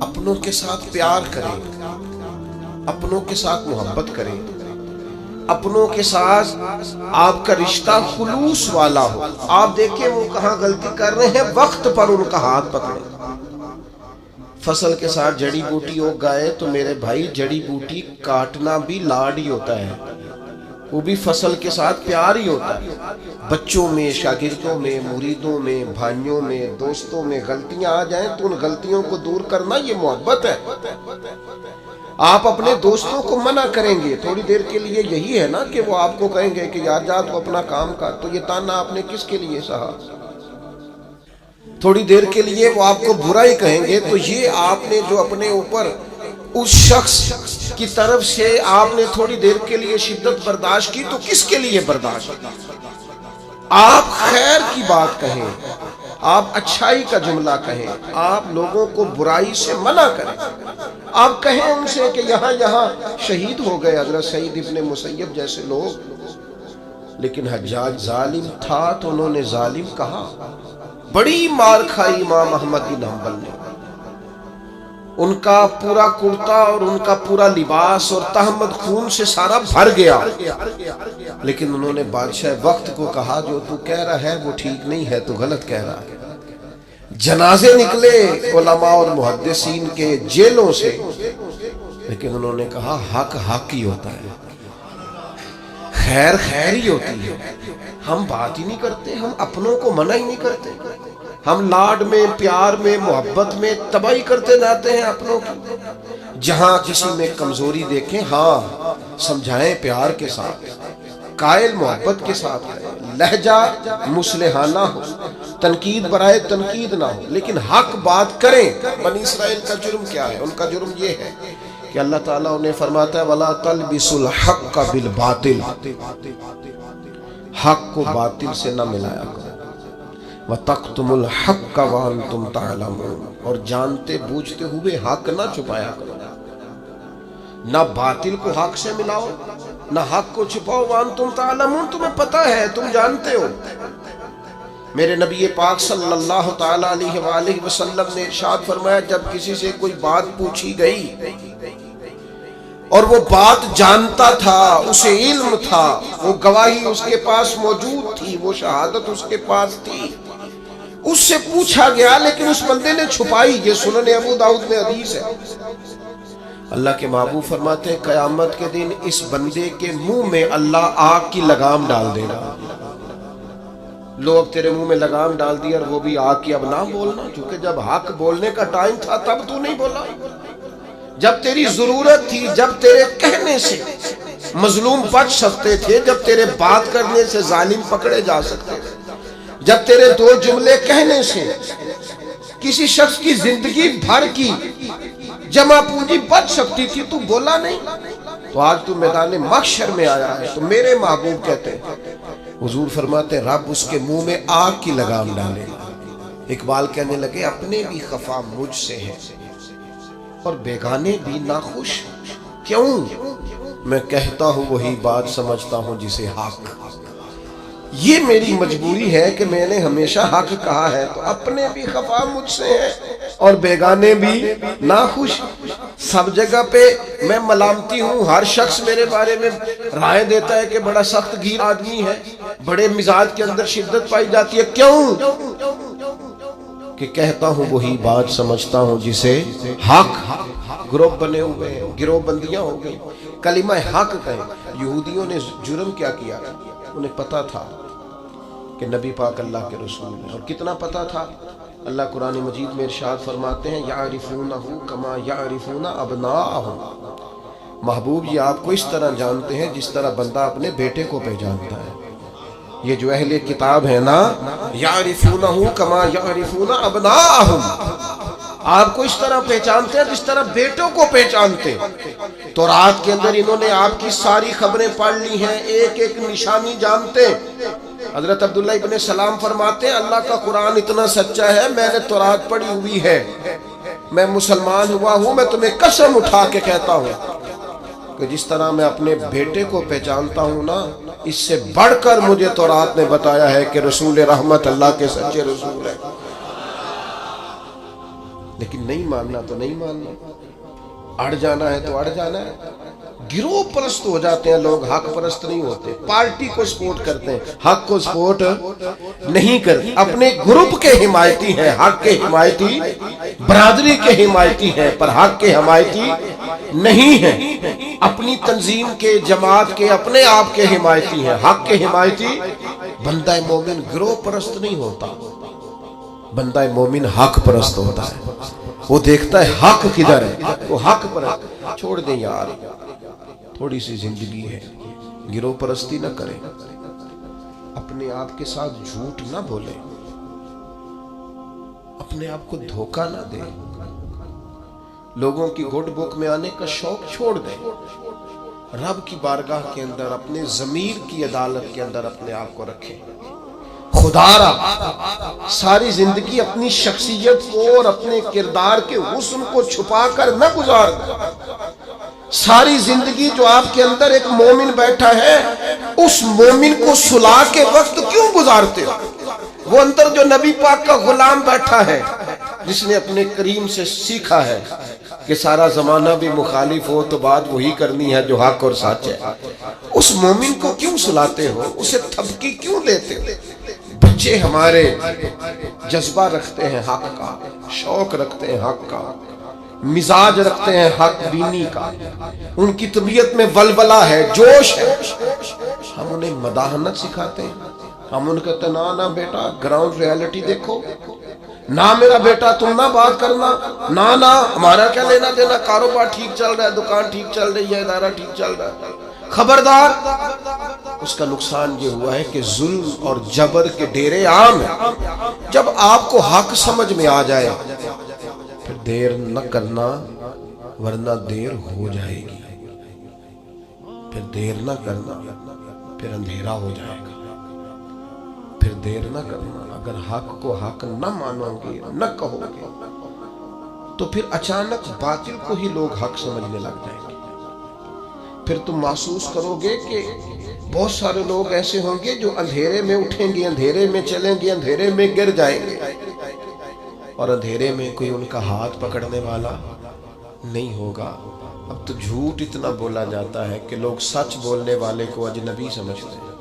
اپنوں کے ساتھ پیار کریں، اپنوں کے ساتھ محبت کریں، اپنوں کے ساتھ آپ کا رشتہ خلوص والا ہو۔ آپ دیکھیں وہ کہاں غلطی کر رہے ہیں، وقت پر ان کا ہاتھ پکڑیں۔ فصل کے ساتھ جڑی بوٹی اگ گئے تو میرے بھائی جڑی بوٹی کاٹنا بھی لاڈ ہی ہوتا ہے، وہ بھی فصل کے ساتھ پیار ہی ہوتا ہے۔ بچوں میں، شاگردوں میں، مریدوں میں، بھائیوں میں، دوستوں میں غلطیاں آ جائیں تو ان غلطیوں کو دور کرنا یہ محبت ہے۔ آپ اپنے دوستوں کو منع کریں گے تھوڑی دیر کے لیے، یہی ہے نا کہ وہ آپ کو کہیں گے کہ یار جا تو اپنا کام کر، تو یہ تانا آپ نے کس کے لیے سہا؟ تھوڑی دیر کے لیے وہ آپ کو برا ہی کہیں گے، تو یہ آپ نے جو اپنے اوپر اس شخص کی طرف سے آپ نے تھوڑی دیر کے لیے شدت برداشت کی، تو کس کے لیے برداشت کی؟ آپ خیر کی بات کہیں، آپ اچھائی کا جملہ کہیں، آپ لوگوں کو برائی سے منع کریں۔ آپ کہیں ان سے کہ یہاں شہید ہو گئے حضرت سعید ابن مسیب جیسے لوگ، لیکن حجاج ظالم تھا تو انہوں نے ظالم کہا۔ بڑی مار کھائی امام احمد بن حنبل نے، ان کا پورا کرتا اور ان کا پورا لباس اور تہمت خون سے سارا بھر گیا، لیکن انہوں نے بادشاہ وقت کو کہا جو تو کہہ رہا ہے وہ ٹھیک نہیں ہے، تو غلط کہہ رہا ہے۔ جنازے نکلے علماء اور محدثین کے جیلوں سے، لیکن انہوں نے کہا حق حق ہی ہوتا ہے، خیر خیر ہی ہوتی ہے۔ ہم بات ہی نہیں کرتے، ہم اپنوں کو منع ہی نہیں کرتے، ہم لاڈ میں، پیار میں، محبت میں تباہی کرتے جاتے ہیں اپنوں کی۔ جہاں کسی میں کمزوری دیکھیں، ہاں سمجھائیں پیار کے ساتھ، قائل محبت کے ساتھ ہے، لہجہ مصلحانہ ہو، تنقید برائے تنقید نہ ہو، لیکن حق بات کریں۔ بنی اسرائیل کا جرم کیا ہے؟ ان کا جرم یہ ہے کہ اللہ تعالیٰ انہیں فرماتا ہے وَلَا تَلْبِسُوا الْحَقَّ بِالْبَاطِلِ، حق کو باطل سے نہ ملایا کرو، وَتَقْتُمُوا الْحَقَّ وَأَنْتُمْ تَعْلَمُونَ، اور جانتے بوجھتے ہوئے حق نہ چھپایا کرو۔ نہ باطل کو حق سے ملاؤ، نہ حق کو چھپاؤ۔ وَأَنْتُمْ تَعْلَمُونَ، تمہیں پتہ ہے، تم جانتے ہو۔ میرے نبی پاک صلی اللہ تعالیٰ علیہ وآلہ وسلم نے ارشاد فرمایا جب کسی سے کوئی بات پوچھی گئی اور وہ بات جانتا تھا، اسے علم تھا، وہ گواہی اس کے پاس موجود تھی، وہ شہادت اس کے پاس تھی، اس سے پوچھا گیا لیکن اس بندے نے چھپائی۔ یہ سنن ابو داؤد میں حدیث ہے۔ اللہ کے محبوب فرماتے ہیں قیامت کے دن اس بندے کے منہ میں اللہ آگ کی لگام ڈال دے گا۔ لو اب تیرے منہ میں لگام ڈال دی اور وہ بھی آگ کی، اب نہ بولنا، کیونکہ جب حق بولنے کا ٹائم تھا تب تو نہیں بولا، جب تیری ضرورت تھی، جب تیرے کہنے سے مظلوم بچ سکتے تھے، جب تیرے بات کرنے سے ظالم پکڑے جا سکتے تھے، جب تیرے دو جملے کہنے سے کسی شخص کی زندگی بھر کی جمع پونجی بچ سکتی تھی، تو بولا نہیں، تو آج تو میدان محشر میں آیا ہے۔ تو میرے محبوب کہتے ہیں، حضور فرماتے ہیں رب اس کے منہ میں آگ کی لگام ڈالے۔ اقبال کہنے لگے اپنے بھی خفا مجھ سے ہے اور بیگانے بھی ناخوش، کیوں؟ میں کہتا ہوں وہی بات سمجھتا ہوں جسے حق۔ یہ میری مجبوری ہے کہ میں نے ہمیشہ حق کہا ہے، تو اپنے بھی خفا مجھ سے ہے اور بیگانے بھی ناخوش۔ سب جگہ پہ میں ملامتی ہوں، ہر شخص میرے بارے میں رائے دیتا ہے کہ بڑا سخت گیر آدمی ہے، بڑے مزاج کے اندر شدت پائی جاتی ہے، کیوں؟ کہ کہتا ہوں وہی بات سمجھتا ہوں جسے حق۔ گروہ بنے ہوئے ہیں، گروہ بندیاں ہو گئی، کلمہ حق کہیں۔ یہودیوں نے جرم کیا کیا؟ انہیں پتا تھا کہ نبی پاک اللہ کے رسول ہیں، اور کتنا پتا تھا؟ اللہ قرآن مجید میں ارشاد فرماتے ہیں یعرفونہ کما یعرفون ابناءہم، محبوب یہ آپ کو اس طرح جانتے ہیں جس طرح بندہ اپنے بیٹے کو پہچانتا ہے۔ یہ جو اہل کتاب ہے نا، یعرفونہ کما یعرفون ابناءہم، آپ کو اس طرح پہچانتے ہیں جس طرح بیٹوں کو پہچانتے۔ تو رات کے اندر انہوں نے آپ کی ساری خبریں پڑھ لی ہیں، ایک ایک نشانی جانتے۔ حضرت عبداللہ ابن سلام فرماتے ہیں اللہ کا قرآن اتنا سچا ہے، میں نے تورات پڑھی ہوئی ہے، میں مسلمان ہوا ہوں، میں تمہیں قسم اٹھا کے کہتا ہوں کہ جس طرح میں اپنے بیٹے کو پہچانتا ہوں نا، اس سے بڑھ کر مجھے تورات نے بتایا ہے کہ رسول رحمت اللہ کے سچے رسول ہیں۔ لیکن نہیں ماننا تو نہیں ماننا، اڑ جانا ہے تو اڑ جانا ہے۔ گروہ پرست ہو جاتے ہیں لوگ، حق پرست نہیں ہوتے۔ پارٹی کو سپورٹ کرتے ہیں، حق کو سپورٹ نہیں کرتے۔ اپنے گروپ کے حمایتی ہیں، حق کے حمایتی، برادری کے حمایتی ہیں، پر حق کے حمایتی نہیں ہیں۔ اپنی تنظیم کے، جماعت کے، اپنے آپ کے حمایتی ہیں، حق کے حمایتی۔ بندہ مومن گروہ پرست نہیں ہوتا، بندہ مومن حق پرست ہوتا ہے۔ وہ دیکھتا ہے حق کدھر ہے، وہ حق پرست۔ چھوڑ دیں یار، تھوڑی سی زندگی ہے، گروہ پرستی نہ کریں، اپنے آپ کے ساتھ جھوٹ نہ بولیں، اپنے آپ کو دھوکہ نہ دیں، لوگوں کی گڈ بک میں آنے کا شوق چھوڑ دیں، رب کی بارگاہ کے اندر، اپنے ضمیر کی عدالت کے اندر اپنے آپ کو رکھیں۔ خدا را ساری زندگی اپنی شخصیت کو اور اپنے کردار کے حسن کو چھپا کر نہ گزار دیں۔ ساری زندگی جو آپ کے اندر ایک مومن بیٹھا ہے، اس مومن کو سلا کے وقت کیوں گزارتے ہو؟ وہ اندر جو نبی پاک کا غلام بیٹھا ہے، جس نے اپنے کریم سے سیکھا ہے کہ سارا زمانہ بھی مخالف ہو تو بات وہی کرنی ہے جو حق اور سچ ہے، اس مومن کو کیوں سلاتے ہو؟ اسے تھپکی کیوں دیتے ہو؟ بچے ہمارے جذبہ رکھتے ہیں حق کا، شوق رکھتے ہیں حق کا، مزاج رکھتے ہیں حق بینی کا، ان کی طبیعت میں ولولہ ہے، جوش ہے۔ ہم انہیں مداحنت سکھاتے ہیں، ہم ان کہتے ہیں نا بیٹا گراؤنڈ ریالٹی دیکھو، نہ میرا بیٹا تم نہ بات کرنا، نہ ہمارا کیا لینا دینا، کاروبار ٹھیک چل رہا ہے، دکان ٹھیک چل رہی ہے، ادارہ ٹھیک چل رہا ہے۔ خبردار، اس کا نقصان یہ ہوا ہے کہ ظلم اور جبر کے ڈیرے عام ہیں۔ جب آپ کو حق سمجھ میں آ جائے پھر دیر نہ کرنا، ورنہ دیر ہو جائے گی، پھر دیر نہ کرنا، پھر اندھیرا ہو جائے گا، پھر دیر نہ کرنا۔ اگر حق کو حق نہ مانو گے، نہ کہو گے، تو پھر اچانک باطل کو ہی لوگ حق سمجھنے لگ جائیں گے۔ پھر تم محسوس کرو گے کہ بہت سارے لوگ ایسے ہوں گے جو اندھیرے میں اٹھیں گے، اندھیرے میں چلیں گے، اندھیرے میں گر جائیں گے، اور اندھیرے میں کوئی ان کا ہاتھ پکڑنے والا نہیں ہوگا۔ اب تو جھوٹ اتنا بولا جاتا ہے کہ لوگ سچ بولنے والے کو اجنبی سمجھتے ہیں۔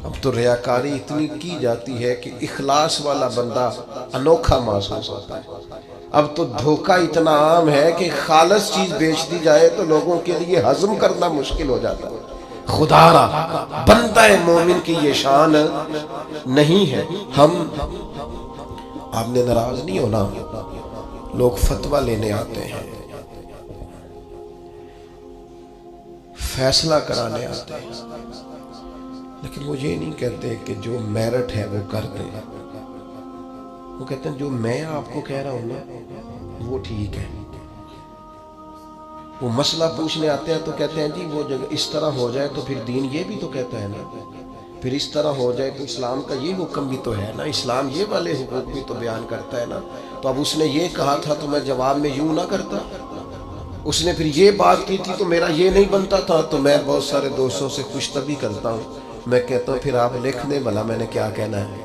اب تو ریاکاری اتنی کی جاتی ہے کہ اخلاص والا بندہ انوکھا محسوس ہوتا ہے۔ اب تو دھوکہ اتنا عام ہے کہ خالص چیز بیچ دی جائے تو لوگوں کے لیے ہضم کرنا مشکل ہو جاتا ہے۔ خدا را بندہ مومن کی یہ شان نہیں ہے۔ ہم، آپ نے ناراض نہیں ہونا، لوگ فتویٰ لینے آتے ہیں، فیصلہ کرانے آتے ہیں، لیکن وہ یہ نہیں کہتے کہ جو میرٹ ہے وہ کر دیں۔ وہ کہتے ہیں جو میں آپ کو کہہ رہا ہوں نا وہ ٹھیک ہے۔ وہ مسئلہ پوچھنے آتے ہیں تو کہتے ہیں جی وہ جگہ اس طرح ہو جائے تو پھر دین یہ بھی تو کہتا ہے نا، پھر اس طرح ہو جائے تو اسلام کا یہ حکم بھی تو ہے نا، اسلام یہ والے حقوق بھی تو بیان کرتا ہے نا۔ تو اب اس نے یہ کہا تھا تو میں جواب میں یوں نہ کرتا، اس نے پھر یہ بات کی تھی تو میرا یہ نہیں بنتا تھا۔ تو میں بہت سارے دوستوں سے خوش طبعی کرتا ہوں، میں کہتا ہوں پھر آپ لکھ دیں بھلا میں نے کیا کہنا ہے،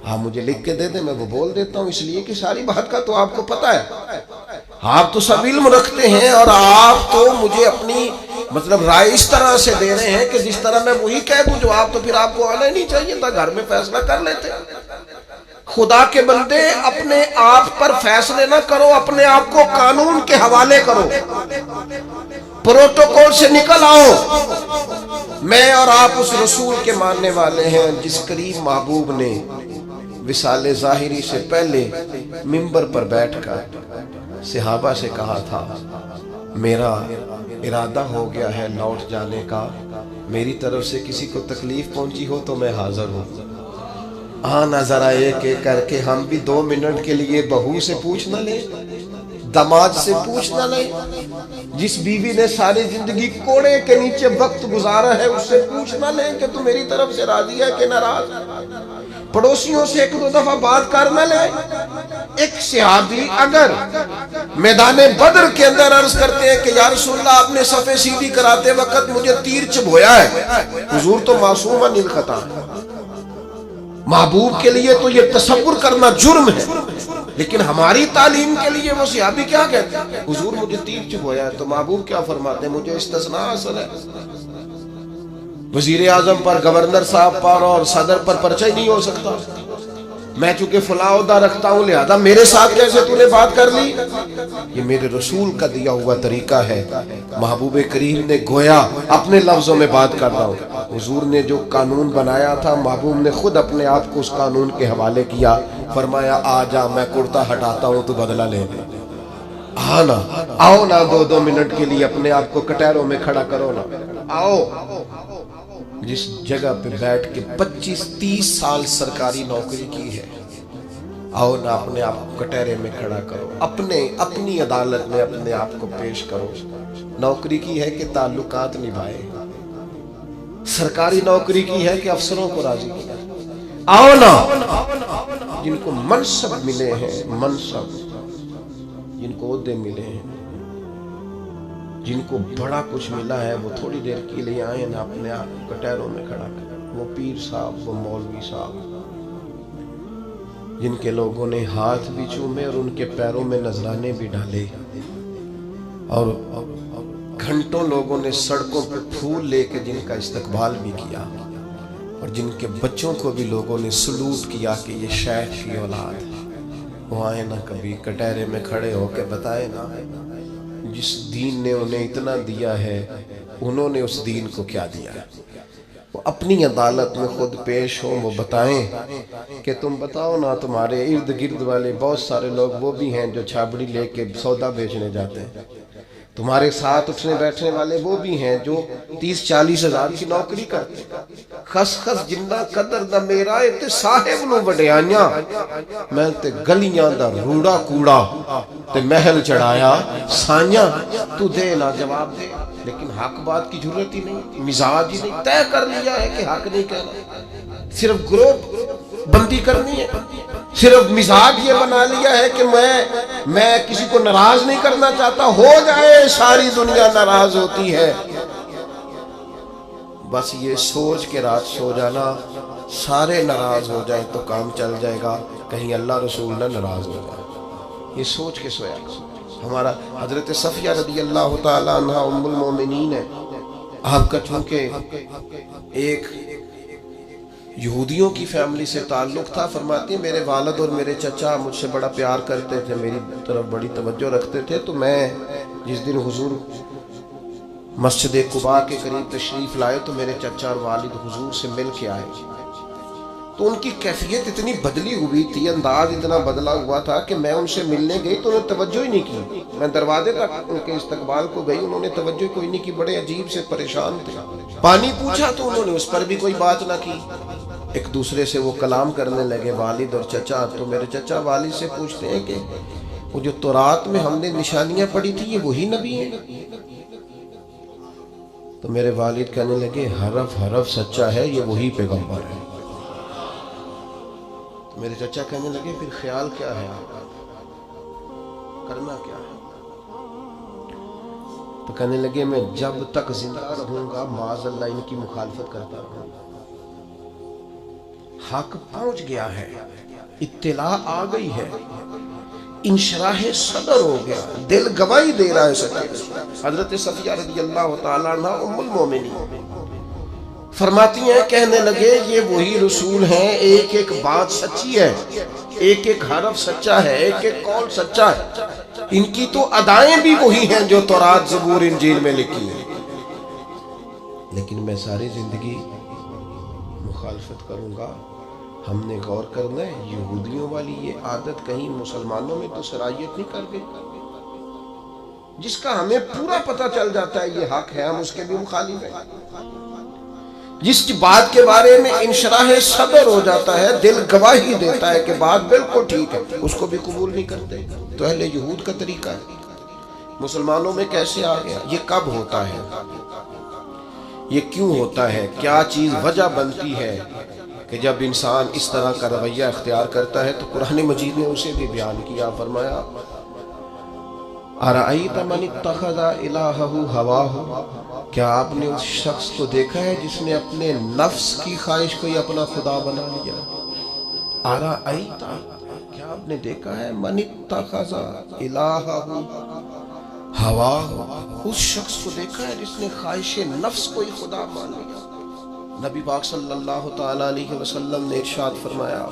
آپ مجھے لکھ کے دے دیں، میں وہ بول دیتا ہوں، اس لیے کہ ساری بات کا تو آپ کو پتہ ہے، آپ تو سب علم رکھتے ہیں، اور آپ تو مجھے اپنی مطلب رائے اس طرح سے دے رہے ہیں کہ جس طرح میں وہی کہہ دوں جو آپ، تو پھر آپ کو آنا ہی نہیں چاہیے تھا، گھر میں فیصلہ کر لیتے۔ خدا کے بندے اپنے آپ پر فیصلے نہ کرو، اپنے آپ کو قانون کے حوالے کرو، پروٹوکول سے نکل آؤ۔ میں اور آپ اس رسول کے ماننے والے ہیں جس کریم محبوب نے وصال ظاہری سے پہلے منبر پر بیٹھ کر صحابہ سے کہا تھا میرا ارادہ ہو گیا ہے لوٹ جانے کا، میری طرف سے کسی کو تکلیف پہنچی ہو تو میں حاضر ہوں۔ آنا ذرا ایک ایک کر کے ہم بھی 2 منٹ کے لیے بہو سے پوچھ نہ لیں، داماد سے پوچھ نہ لیں، جس بیوی نے ساری زندگی کوڑے کے نیچے وقت گزارا ہے اس سے پوچھ نہ لیں کہ تو میری طرف سے راضی ہے کہ ناراض۔ پڑوسیوں سے 1-2 دفعہ بات کر نہ لیں۔ ایک صحابی اگر میدان بدر کے اندر عرض کرتے ہیں کہ یا رسول اللہ آپ نے صفیں سیدھی کراتے وقت مجھے تیر چبھویا ہے، حضور تو معصوم عن الخطا، محبوب کے لیے تو یہ تصور کرنا جرم ہے لیکن ہماری تعلیم کے لیے وہ صحابی کیا کہتے ہیں؟ حضور مجھے تیر چبھویا ہے، تو محبوب کیا فرماتے ہیں؟ مجھے استثناء حاصل ہے، وزیر اعظم پر، گورنر صاحب پر اور صدر پر پرچہ ہی نہیں ہو سکتا، میں چونکہ فلاں عہدہ رکھتا ہوں لہذا میرے ساتھ کیسے تو نے بات کر لی؟ یہ میرے رسول کا دیا ہوا طریقہ ہے۔ محبوب کریم نے گویا اپنے لفظوں میں بات کر رہا ہوں، حضور نے جو قانون بنایا تھا محبوب نے خود اپنے آپ کو اس قانون کے حوالے کیا، فرمایا آ جا میں کرتا ہٹاتا ہوں تو بدلہ لے لے، آنا آؤ نا 2 منٹ کے لیے اپنے آپ کو کٹہروں میں کھڑا کرو نا، آؤ۔ جس جگہ پہ بیٹھ کے 25-30 سال سرکاری نوکری کی ہے، آؤ نا اپنے آپ کو کٹہرے میں کھڑا کرو، اپنی عدالت میں اپنے آپ کو پیش کرو۔ نوکری کی ہے کہ تعلقات نبھائے، سرکاری نوکری کی ہے کہ افسروں کو راضی کیا۔ آؤ نا جن کو منصب ملے ہیں، منصب جن کو عہدے ملے ہیں، جن کو بڑا کچھ ملا ہے، وہ تھوڑی دیر کے لیے آئے نا اپنے آپ کو کٹہروں میں کھڑا کر، وہ پیر صاحب، وہ مولوی صاحب جن کے لوگوں نے ہاتھ بھی چومے اور ان کے پیروں میں نذرانے بھی ڈالے، اور گھنٹوں لوگوں نے سڑکوں پہ پھول لے کے جن کا استقبال بھی کیا، اور جن کے بچوں کو بھی لوگوں نے سلوٹ کیا کہ یہ شیخ کی اولاد ہے، وہ آئے نا کبھی کٹہرے میں کھڑے ہو کے بتائے نا جس دین نے انہیں اتنا دیا ہے انہوں نے اس دین کو کیا دیا ہے۔ وہ اپنی عدالت میں خود پیش ہوں، وہ بتائیں کہ تم بتاؤ نا، تمہارے ارد گرد والے بہت سارے لوگ وہ بھی ہیں جو چھابڑی لے کے سودا بیچنے جاتے ہیں، تمہارے ساتھ اٹھنے بیٹھنے والے وہ بھی ہیں جو 30-40 ہزار کی نوکری کرتے ہیں، خس خس جنہ قدر دا میرا تے صاحب نو وڈیاں، میں تے گلیاں دا روڑا کوڑا تے محل چڑھایا سانیاں، تو دے نا جواب دے، لیکن حق بات کی ضرورت ہی نہیں، مزاج ہی نہیں، طے کر لیا ہے کہ حق نہیں کہنا، صرف گروپ بندی کرنی ہے، صرف مزاج یہ بنا لیا ہے کہ میں کسی کو ناراض نہیں کرنا چاہتا، ہو جائے ساری دنیا ناراض ہوتی ہے، بس یہ سوچ کے رات سو جانا سارے ناراض ہو جائیں تو کام چل جائے گا، کہیں اللہ رسول نہ ناراض ہو جائے، یہ سوچ کے سویا۔ ہمارا حضرت صفیہ رضی اللہ تعالی عنہ ام المومنین ہے، آپ کا چونکہ ایک یہودیوں کی فیملی سے تعلق تھا، فرماتی ہیں میرے والد اور میرے چچا مجھ سے بڑا پیار کرتے تھے، میری طرف بڑی توجہ رکھتے تھے، تو میں جس دن حضور مسجد قباء کے قریب تشریف لائے تو میرے چچا اور والد حضور سے مل کے آئے، تو ان کی کیفیت اتنی بدلی ہوئی تھی، انداز اتنا بدلا ہوا تھا کہ میں ان سے ملنے گئی تو انہوں نے توجہ ہی نہیں کی، میں دروازے تک ان کے استقبال کو گئی، انہوں نے توجہ کوئی نہیں کی، بڑے عجیب سے پریشان تھے، پانی پوچھا تو انہوں نے اس پر بھی کوئی بات نہ کی، ایک دوسرے سے وہ کلام کرنے لگے والد اور چچا، تو میرے چچا والد سے پوچھتے ہیں کہ وہ جو تورات میں ہم نے نشانیاں پڑھی تھی یہ وہی نبی ہیں؟ تو میرے والد کہنے لگے حرف حرف سچا ہے، یہ وہی پیغمبر ہے۔ تو میرے چچا کہنے لگے پھر خیال کیا ہے آپ کا، کرنا کیا ہے؟ تو کہنے لگے میں جب تک زندہ رہوں گا معاذ اللہ ان کی مخالفت کرتا رہوں گا، حق پہنچ گیا ہے، اطلاع آ گئی ہے، انشراح صدر ہو گیا، دل گواہی دے رہا ہے سچے۔ حضرت صفیہ رضی اللہ تعالیٰ عنہ ام المومنین فرماتی ہیں کہنے لگے یہ وہی رسول ہیں، ایک ایک بات سچی ہے، ایک ایک حرف سچا ہے، ایک ایک قول سچا ہے، ان کی تو ادائیں بھی وہی ہیں جو تورات زبور انجیل میں لکھی ہیں، لیکن میں ساری زندگی مخالفت کروں گا۔ ہم نے غور کرنا ہے یہودیوں والی یہ عادت کہیں مسلمانوں میں تو سرایت نہیں کر گئی، جس کا ہمیں پورا پتہ چل جاتا ہے یہ حق ہے ہم اس کے بھی مخالف ہیں، جس کی بات کے بارے میں انشراح صدر ہو جاتا ہے، دل گواہی دیتا ہے کہ بات بالکل ٹھیک ہے، اس کو بھی قبول نہیں کرتے۔ تو اہل یہود کا طریقہ ہے، مسلمانوں میں کیسے آ گیا؟ یہ کب ہوتا ہے، یہ کیوں ہوتا ہے، کیا چیز وجہ بنتی ہے کہ جب انسان اس طرح کا رویہ اختیار کرتا ہے؟ تو قرآن مجید نے اسے بھی بیان کیا، فرمایا اَرَأَيْتَ مَنِ اتَّخَذَ إِلَٰهَهُ هَوَاهُ، کیا آپ نے اس شخص کو دیکھا ہے جس نے اپنے نفس کی خواہش کو ہی اپنا خدا بنا لیا؟ اَرَأَيْتَ، کیا آپ نے دیکھا ہے من اتخذ الہہ ہواہ، اس شخص کو دیکھا ہے جس نے خواہش نفس کو ہی خدا مان لیا۔ نبی پاک صلی اللہ تعالی علیہ وسلم نے ارشاد فرمایا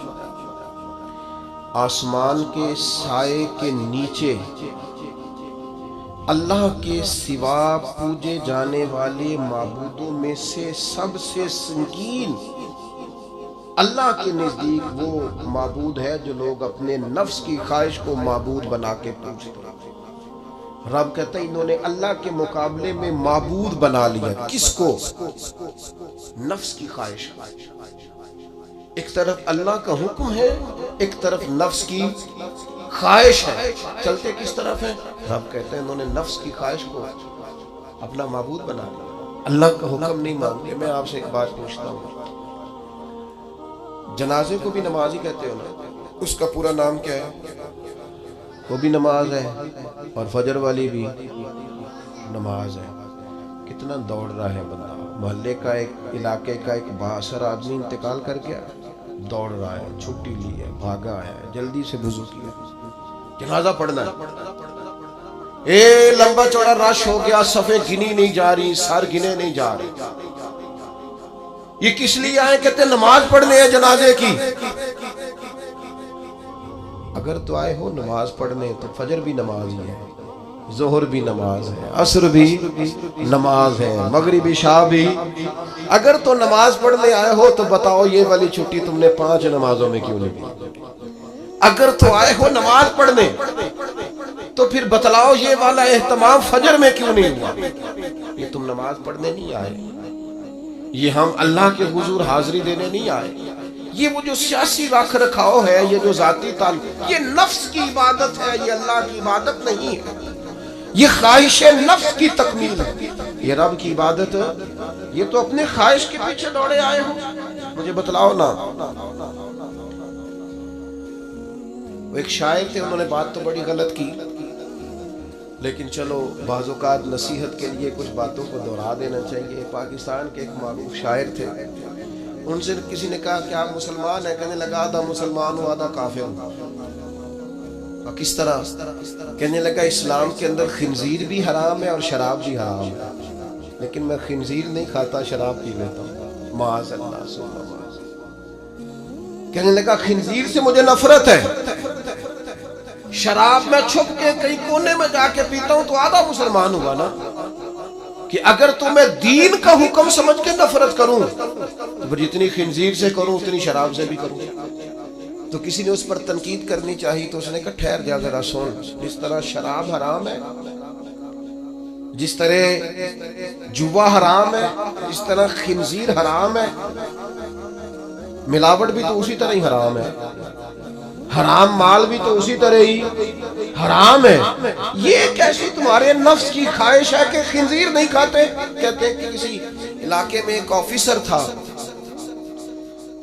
آسمان کے سائے کے نیچے اللہ کے سوا پوجے جانے والے معبودوں میں سے سب سے سنگین اللہ کے نزدیک وہ معبود ہے جو لوگ اپنے نفس کی خواہش کو معبود بنا کے پوجتے ہیں۔ رب کہتا ہے انہوں نے اللہ کے مقابلے میں معبود بنا لیا کس کو؟ نفس کی خواہش۔ ایک طرف اللہ کا حکم ہے، ایک طرف نفس کی خواہش ہے، چلتے کس طرف ہے؟ رب کہتے ہیں انہوں نے نفس کی خواہش کو اپنا معبود بنا لیا، اللہ کا حکم نہیں مانتے۔ میں آپ سے ایک بات پوچھتا ہوں، جنازے کو بھی نماز ہی کہتے ہو نا؟ اس کا پورا نام کیا ہے؟ وہ بھی نماز ہے اور فجر والی بھی نماز ہے۔ کتنا دوڑ رہا ہے بندہ، محلے کا ایک علاقے کا ایک بااثر آدمی انتقال کر گیا، دوڑ رہا ہے، چھٹی لی ہے، بھاگا ہے، جلدی سے وضو کیا، جنازہ پڑھنا ہے، لمبا چوڑا رش ہو گیا، صفیں گنی نہیں جا رہی، سر گنے نہیں جا رہی۔ یہ کس لیے آئے؟ کہتے نماز پڑھنے ہیں جنازے کی۔ اگر تو آئے ہو نماز پڑھنے تو فجر بھی نماز ہی ہے، ظہر بھی نماز ہے، عصر بھی نماز ہے، مغرب عشاء بھی۔ اگر تو نماز پڑھنے آئے ہو تو بتاؤ یہ والی چھٹی تم نے 5 نمازوں میں کیوں نہیں دی؟ اگر تو آئے ہو نماز پڑھنے تو پھر بتلاؤ یہ والا اہتمام فجر میں کیوں نہیں ہوا؟ یہ تم نماز پڑھنے نہیں آئے، یہ ہم اللہ کے حضور حاضری دینے نہیں آئے۔ یہ وہ جو سیاسی رکھ رکھاؤ ہے، یہ جو ذاتی تعلق، یہ نفس کی عبادت ہے، یہ اللہ کی عبادت نہیں ہے، یہ خواہش نفس کی تکمیل ہے۔ یہ رب کی عبادت، یہ تو اپنے خواہش کے پیچھے دوڑے آئے ہو، مجھے بتلاؤ نا۔ وہ ایک شاعر تھے، انہوں نے بات تو بڑی غلط کی، لیکن چلو بعض اوقات نصیحت کے لیے کچھ باتوں کو دہرا دینا چاہیے۔ پاکستان کے ایک معروف شاعر تھے، ان سے کسی نے کہا کہ آپ مسلمان ہیں؟ کہنے لگا آدھا مسلمان ہوں آدھا کافر ہوں۔ اور کس طرح؟ کہنے لگا اسلام کے اندر خنزیر بھی حرام ہے اور شراب بھی حرام ہے، لیکن میں خنزیر نہیں کھاتا، شراب پی لیتا ہوں، معاذ اللہ ثم معاذ۔ کہنے لگا خنزیر سے مجھے نفرت ہے، شراب میں چھپ کے کہیں کونے میں جا کے پیتا ہوں تو آدھا مسلمان ہوا نا۔ کہ اگر تو میں دین کا حکم سمجھ کے نفرت کروں تو پھر جتنی خنزیر سے کروں اتنی شراب سے بھی کروں۔ تو کسی نے اس پر تنقید کرنی چاہی تو اس نے کہا ٹھہر جا ذرا سن، جس طرح شراب حرام ہے، جس طرح جوا حرام ہے، جس طرح خنزیر حرام ہے، ملاوٹ بھی تو اسی طرح ہی حرام ہے، حرام مال بھی تو اسی طرح ہی حرام ہے۔ یہ کیسی تمہارے نفس کی خواہش ہے کہ خنزیر نہیں کھاتے؟ کہتے ہیں کہ کسی علاقے میں ایک آفیسر تھا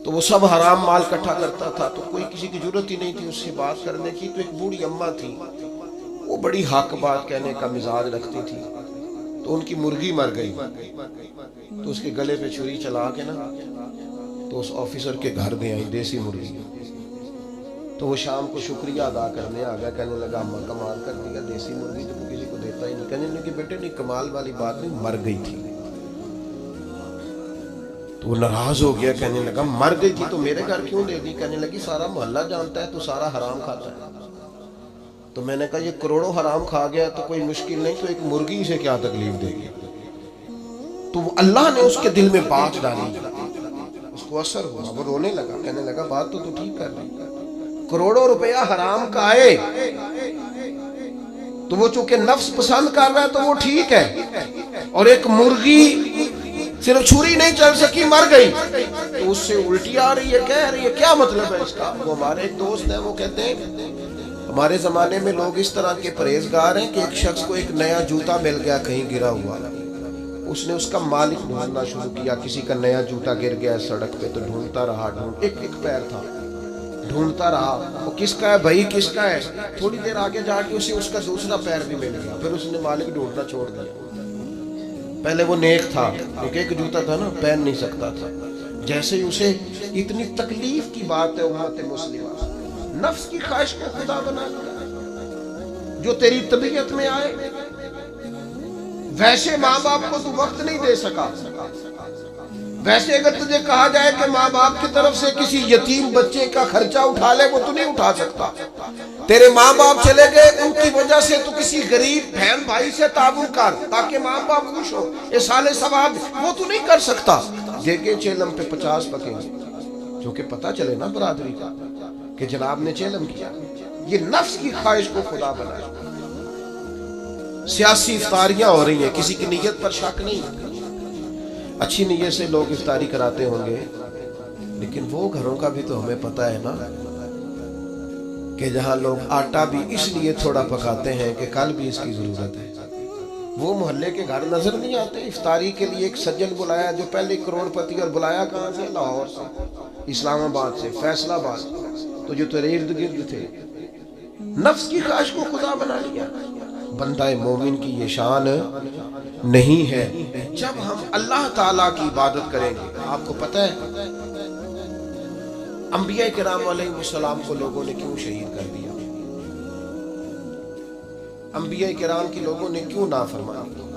تو وہ سب حرام مال اکٹھا کرتا تھا، تو کوئی کسی کی ضرورت ہی نہیں تھی اس سے بات کرنے کی۔ تو ایک بوڑھی اماں تھی، وہ بڑی حق بات کہنے کا مزاج رکھتی تھی، تو ان کی مرغی مر گئی، تو اس کے گلے پہ چھری چلا کے نا تو اس آفیسر کے گھر دے آئی دیسی مرغی۔ تو وہ شام کو شکریہ ادا کرنے آ گیا، کہنے لگا اماں کمال کر دیا، دیسی مرغی تو کسی کو دیتا ہی نہیں۔ کہنے لگی بیٹے نہیں، کمال والی بات نہیں، مر گئی تھی۔ تو وہ ناراض ہو گیا، کہنے لگا مر گئی تھی تو میرے گھر کیوں دے دی؟ کہنے لگی سارا محلہ جانتا ہے تو سارا حرام کھاتا ہے۔ تو میں نے کہا یہ کروڑوں حرام کھا گیا تو کوئی مشکل نہیں، تو ایک مرغی سے کیا تکلیف دے گی؟ تو وہ اللہ نے اس کے دل میں بات ڈالی، اس کو اثر ہوا، وہ رونے لگا، کہنے لگا بات تو ٹھیک کر رہی، کروڑوں روپیہ حرام کا آئے تو وہ چونکہ نفس پسند کر رہا ہے تو وہ ٹھیک ہے، اور ایک مرغی صرف چھری نہیں چل سکی مر گئی تو اس سے الٹی آ رہی ہے، کہہ رہی ہے کیا مطلب ہے اس کا؟ وہ ہمارے ایک دوست ہیں، وہ کہتے ہیں ہمارے زمانے میں لوگ اس طرح کے پرہیزگار ہیں کہ ایک شخص کو ایک نیا جوتا مل گیا کہیں گرا ہوا، اس نے اس کا مالک ڈھونڈنا شروع کیا، کسی کا نیا جوتا گر گیا سڑک پہ تو ڈھونڈتا رہا، ایک پیر تھا، ڈھونڈتا رہا وہ کس کا ہے بھائی کس کا ہے۔ تھوڑی دیر آگے جا کے اسے اس کا دوسرا پیر بھی مل گیا، پھر اس نے مالک ڈھونڈنا چھوڑ دیا۔ پہلے وہ نیک تھا کیونکہ ایک جوتا تھا نا، پہن نہیں سکتا تھا، جیسے ہی اسے اتنی تکلیف کی بات ہے امت مسلمہ، نفس کی خواہش کو خدا بنا لیا، جو تیری طبیعت میں آئے۔ ویسے ماں باپ کو تو وقت نہیں دے سکا، ویسے اگر تجھے کہا جائے کہ ماں باپ کی طرف سے کسی یتیم بچے کا خرچہ اٹھا لے، وہ تو نہیں اٹھا سکتا۔ تیرے ماں باپ چلے گئے، ان کی وجہ سے تو کسی غریب بہن بھائی سے تعاون کر تاکہ ماں باپ خوش ہو، احسان ثواب، وہ تو نہیں کر سکتا۔ دیکھیں چیلم پہ 50 پکیں گے، جو کہ پتہ چلے نا برادری کا کہ جناب نے چیلم کیا۔ یہ نفس کی خواہش کو خدا بنایا۔ سیاسی افطاریاں ہو رہی ہیں، کسی کی نیت پر شک نہیں، اچھی نیت سے لوگ افطاری کراتے ہوں گے، لیکن وہ گھروں کا بھی تو ہمیں پتہ ہے نا کہ جہاں لوگ آٹا بھی اس لیے تھوڑا پکاتے ہیں کہ کل بھی اس کی ضرورت ہے۔ وہ محلے کے گھر نظر نہیں آتے؟ افطاری کے لیے ایک سجن بلایا جو پہلے کروڑ پتی، اور بلایا کہاں سے؟ لاہور سے، اسلام آباد سے، فیصل آباد، تو جو تیرے ارد گرد تھے۔ نفس کی خواہش کو خدا بنا لیا۔ بندہ مومن کی یہ شان نہیں ہے۔ جب ہم اللہ تعالیٰ کی عبادت کریں گے، آپ کو پتہ ہے انبیاء کرام علیہ السلام کو لوگوں نے کیوں شہید کر دیا؟ انبیاء کرام کی لوگوں نے کیوں نافرمانی؟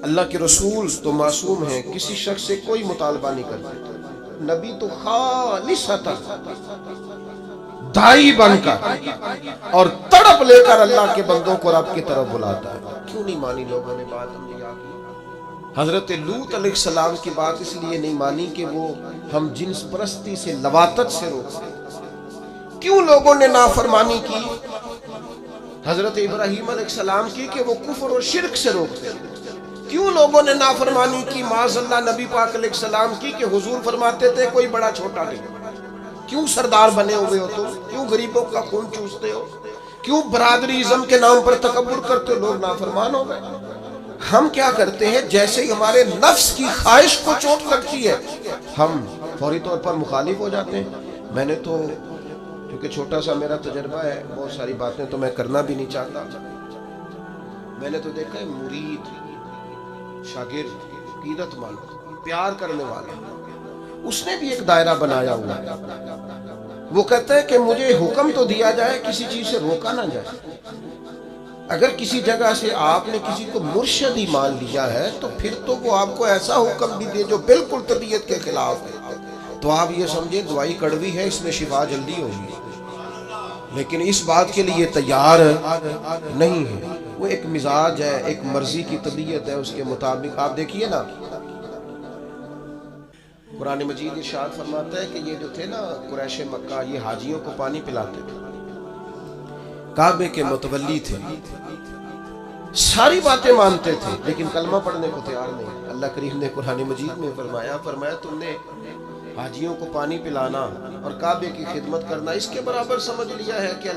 اللہ کے رسول تو معصوم ہیں، کسی شخص سے کوئی مطالبہ نہیں کرتے۔ نبی تو خالصتاً دائی بن کر اور تڑپ لے کر اللہ کے بندوں کو رب کی طرف بلاتا ہے۔ کیوں نہیں مانی لوگوں نے بات انبیاء کی؟ حضرت لوط علیہ السلام کی بات اس لیے نہیں مانی کہ وہ ہم جنس پرستی سے، لواطت سے روکتے۔ کیوں لوگوں نے نافرمانی کی حضرت ابراہیم علیہ السلام کی کہ وہ کفر اور شرک سے روکتے؟ کیوں لوگوں نے نافرمانی کی معاذ اللہ نبی پاک علیہ السلام کی کہ حضور فرماتے تھے کوئی بڑا چھوٹا نہیں؟ کیوں سردار بنے ہوئے ہو تم؟ کیوں غریبوں کا خون چوستے ہو؟ کیوں برادری ازم کے نام پر تکبر کرتے ہو؟ لوگ نافرمان ہو گئے۔ ہم کیا کرتے ہیں؟ جیسے ہی ہمارے نفس کی خواہش کو چوٹ لگتی ہے، ہم فوری طور پر مخالف ہو جاتے ہیں۔ میں نے تو، کیونکہ چھوٹا سا میرا تجربہ ہے، بہت ساری باتیں تو میں کرنا بھی نہیں چاہتا، میں نے تو دیکھا ہے مرید، شاگرد، عقیدت مند، پیار کرنے والا، اس نے بھی ایک دائرہ بنایا ہوا ہے۔ وہ کہتا ہے کہ مجھے حکم تو دیا جائے، کسی چیز سے روکا نہ جائے۔ اگر کسی جگہ سے آپ نے کسی کو مرشد ہی مان لیا ہے تو پھر تو وہ آپ کو ایسا حکم بھی دے جو بالکل طبیعت کے خلاف ہے، تو آپ یہ سمجھیں دوائی کڑوی ہے، اس میں شفا جلدی ہوگی، لیکن اس بات کے لیے تیار نہیں ہے۔ وہ ایک مزاج ہے، ایک مرضی کی طبیعت ہے، اس کے مطابق آپ دیکھیے نا، قرآن مجید ارشاد فرماتا ہے کہ یہ جو تھے نا قریش مکہ، یہ حاجیوں کو پانی پلاتے تھے، کعبے کے متولی تھے، ساری باتیں مانتے تھے، لیکن کلمہ پڑھنے کو تیار نہیں۔ اللہ کریم نے قرآن مجید میں فرمایا تم نے حاجیوں کو پانی پلانا اور کعبے کی خدمت کرنا اس کے برابر سمجھ لیا ہے کہ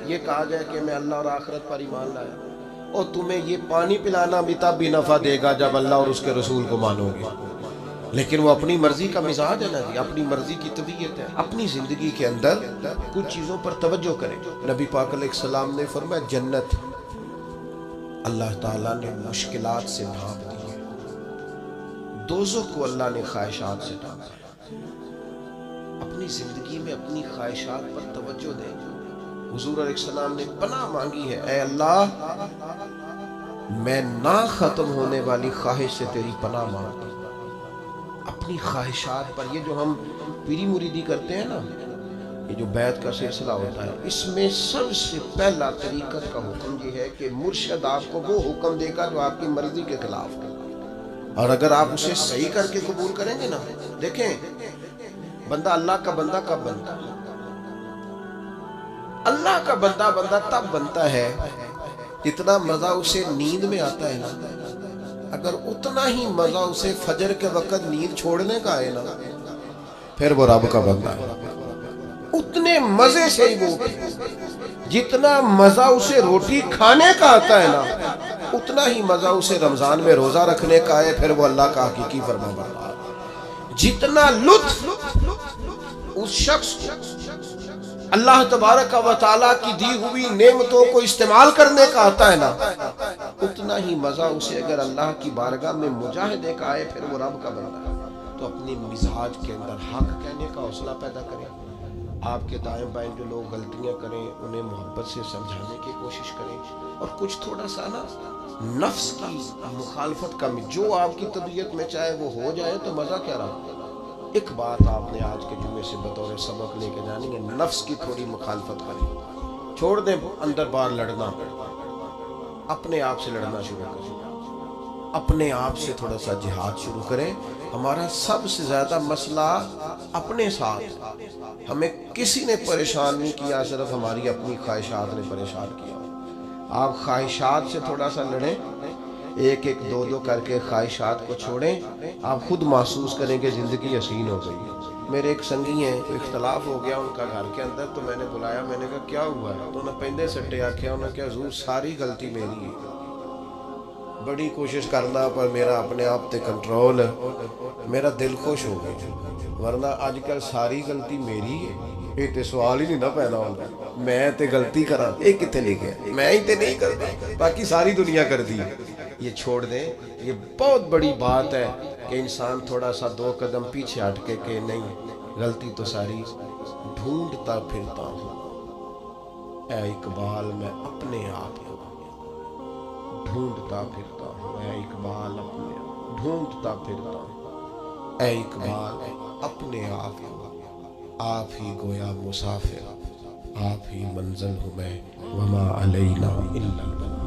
یہ کہا جائے کہ میں اللہ اور آخرت پر ایمان لایا، اور تمہیں یہ پانی پلانا بھی تب بھی نفع دے گا جب اللہ اور اس کے رسول کو مانو گے۔ لیکن وہ اپنی مرضی کا مزاج ہے نا جی، اپنی مرضی کی طبیعت ہے۔ اپنی زندگی کے اندر کچھ چیزوں پر توجہ کریں۔ نبی پاک علیہ السلام نے فرمایا جنت اللہ تعالیٰ نے مشکلات سے ڈھانپ دی ہے، دوزخ کو اللہ نے خواہشات سے ڈھانپا ہے۔ اپنی زندگی میں اپنی خواہشات پر توجہ دیں۔ حضور علیہ السلام نے پناہ مانگی ہے، اے اللہ میں نہ ختم ہونے والی خواہش سے تیری پناہ مانگتا ہوں۔ اپنی خواہشات پر، یہ جو ہم پیری مریدی کرتے ہیں نا، یہ جو بیعت کا سلسلہ ہوتا ہے، اس میں سب سے پہلا طریقت کا حکم یہ ہے کہ مرشد آپ کو وہ حکم دے گا جو آپ کی مرضی کے خلاف ہے، اور اگر آپ اسے صحیح کر کے قبول کریں گے نا، دیکھیں بندہ اللہ کا بندہ کب بنتا ہے؟ اللہ کا بندہ تب بنتا ہے اتنا مزہ اسے نیند میں آتا ہے نا، اگر اتنا ہی مزہ اسے فجر کے وقت نیند چھوڑنے کا ہے نا، پھر وہ رب کا بندہ ہے۔ اتنے مزے سے ہی وہ، جتنا مزہ اسے روٹی کھانے کا آتا ہے نا، اتنا ہی مزہ اسے رمضان میں روزہ رکھنے کا ہے، پھر وہ اللہ کا حقیقی فرمانبردار۔ جتنا لطف اس شخص کو اللہ تبارک و تعالیٰ کی دی ہوئی نعمتوں کو استعمال کرنے کا آتا ہے نا، اتنا ہی مزہ اسے اگر اللہ کی بارگاہ میں مجاہدے کا آئے، پھر وہ رب کا بندہ ہے۔ تو اپنے مزاج کے اندر حق کہنے کا حوصلہ پیدا کریں، آپ کے دائیں بائیں جو لوگ غلطیاں کریں انہیں محبت سے سمجھانے کی کوشش کریں، اور کچھ تھوڑا سا نا نفس کی مخالفت کا، جو آپ کی طبیعت میں چاہے وہ ہو جائے تو مزہ کیا رہا۔ ایک بات آپ نے آج کے جمعے سے بطور سبق لے کے جانی ہے، نفس کی تھوڑی مخالفت کریں، چھوڑ دیں اندر باہر لڑنا، اپنے آپ سے لڑنا شروع کریں، اپنے آپ سے تھوڑا سا جہاد شروع کریں۔ ہمارا سب سے زیادہ مسئلہ اپنے ساتھ، ہمیں کسی نے پریشان نہیں کیا، صرف ہماری اپنی خواہشات نے پریشان کیا۔ آپ خواہشات سے تھوڑا سا لڑیں، ایک ایک دو دو کر کے خواہشات کو چھوڑیں، آپ خود محسوس کریں کہ زندگی حسین ہو گئی ہے۔ میرے ایک سنگی ہیں، کوئی اختلاف ہو گیا ان کا گھر کے اندر، تو میں نے بلایا، میں نے کہا کیا ہوا ہے؟ تو انہیں پہلے سٹے آکھیا، انہوں نے کہا حضور ساری غلطی میری ہے، بڑی کوشش کرنا پر میرا اپنے آپ تے کنٹرول، میرا دل خوش ہو گیا، ورنہ آج کل ساری غلطی میری ہے، یہ تے سوال ہی نہیں نہ پیدا ہوتا، میں تے غلطی کرا، یہ کتے لکھے میں ہی تے نہیں کرتا، باقی ساری دنیا کر دی۔ یہ چھوڑ دیں، یہ بہت بڑی بات ہے کہ انسان تھوڑا سا دو قدم پیچھے ہٹ کے کہ نہیں، غلطی تو ساری ڈھونڈتا پھرتا ہوں، اے اقبال میں اپنے آپ کو ڈھونڈتا پھرتا ہوں، اے اقبال اپنے ڈھونڈتا پھرتا ہوں، اے اقبال اپنے آپ کو، آپ ہی گویا مسافر، آپ ہی منزل ہوں میں، وما علینا الا البلاغ۔